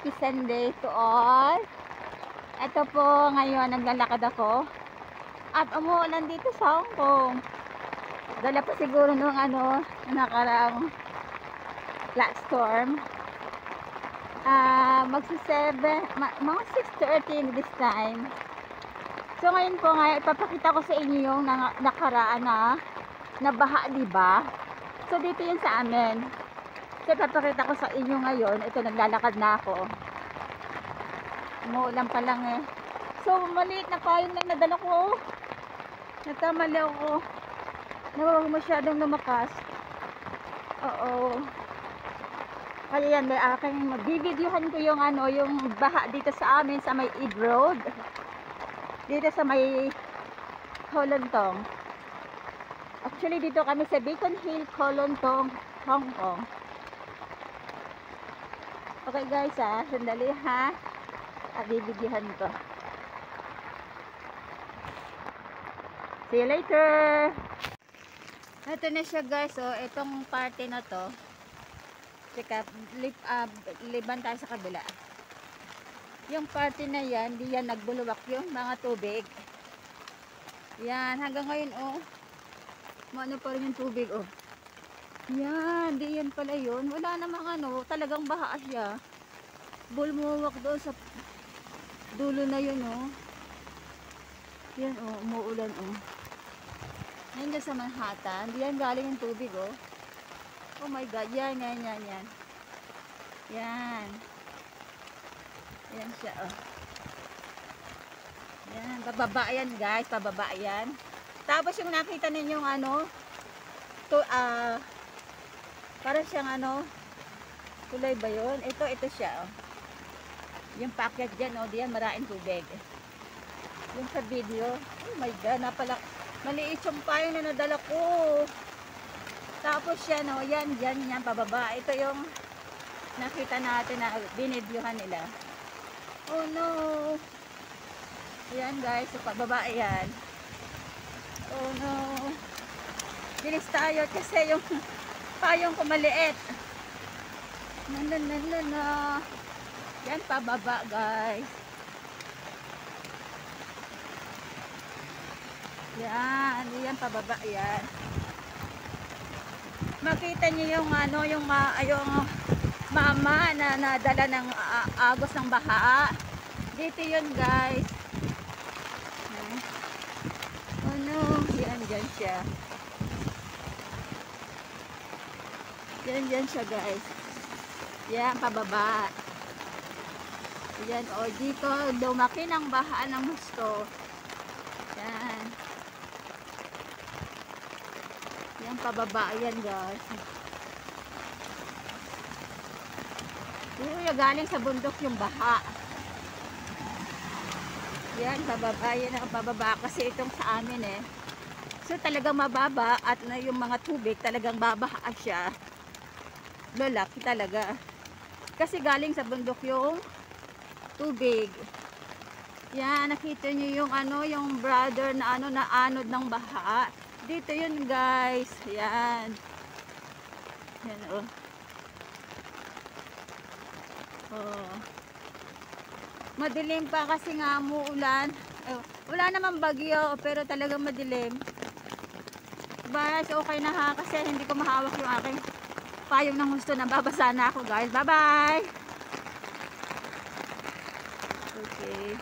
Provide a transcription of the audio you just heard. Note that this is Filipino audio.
Happy Sunday to all. Ito po, ngayon naglalakad ako. At umuulan dito sa Hong Kong. Dala pa siguro nung nakarang flat storm. Mga 6:30 this time. So ngayon po ipapakita ko sa inyo yung nakaraan na baha, diba? So dito yun sa amin. So ipapakita ko sa inyo ngayon. Ito, naglalakad na ako. Umuulan pa lang eh. So maliit na payong lang nadala ko. Natamali ako. Nawag masyadong lumakas. Oo. Kaya yan, may aking magbibidyohan ko yung yung baha dito sa amin sa may Eve Road. Dito sa may Kowloon. Actually dito kami sa Beacon Hill, Kowloon, Hong Kong. Okay guys sandali ha. At bibidyohan ko. See you later. Ito na siya guys. So itong party na to. Teka, liban tayo sa kabila. Yung party na yan, di yan nagbuluwak yung mga tubig. Yan, hanggang ngayon maano pa rin yung tubig Yan, di yan pala yun. Wala namang talagang baha siya. Bulmuwak doon sa dulo na yun Yan umuulan Yan dyan sa Manhattan. Di yan galing yung tubig Oh my god, yan. Yan. Yan siya Yan, bababa yan guys, pababa yan. Tapos yung nakita ninyong parang siyang tulay ba yun? Ito siya Yung packet dyan diyan maraming tubig. Yung sa video, oh my god, maliit yung payong na nadala ko. Tapos yan yan pababa. Ito yung nakita natin na binidyohan nila. Oh no. Yan guys, so pababa yan. Oh no. Bilis tayo kasi yung payong ko maliit. Yan pababa guys. Yan pababa yan. Makita niyo yung yung mama na nadala ng agos ng baha. Dito yun guys. Oh no, dyan siya. Dyan siya guys. Yan pababa. Yan dito lumaki ng baha ng gusto. Yan. Yan pababa yan guys. Yung galing sa bundok yung baha. Yan pababa, yan ang pababa kasi itong sa amin So talagang mababa at yung mga tubig talagang babaha siya. Lalaki talaga. Kasi galing sa bundok yung tubig. Yan, nakita niyo yung yung brother na na anod ng baha. Dito yun guys. Yan. Yan Madilim pa kasi nga umuulan. Wala namang bagyo pero talagang madilim. Guys, okay na ha kasi hindi ko mahawak yung aking payong ng gusto na babasa na ako guys. Bye bye. Okay.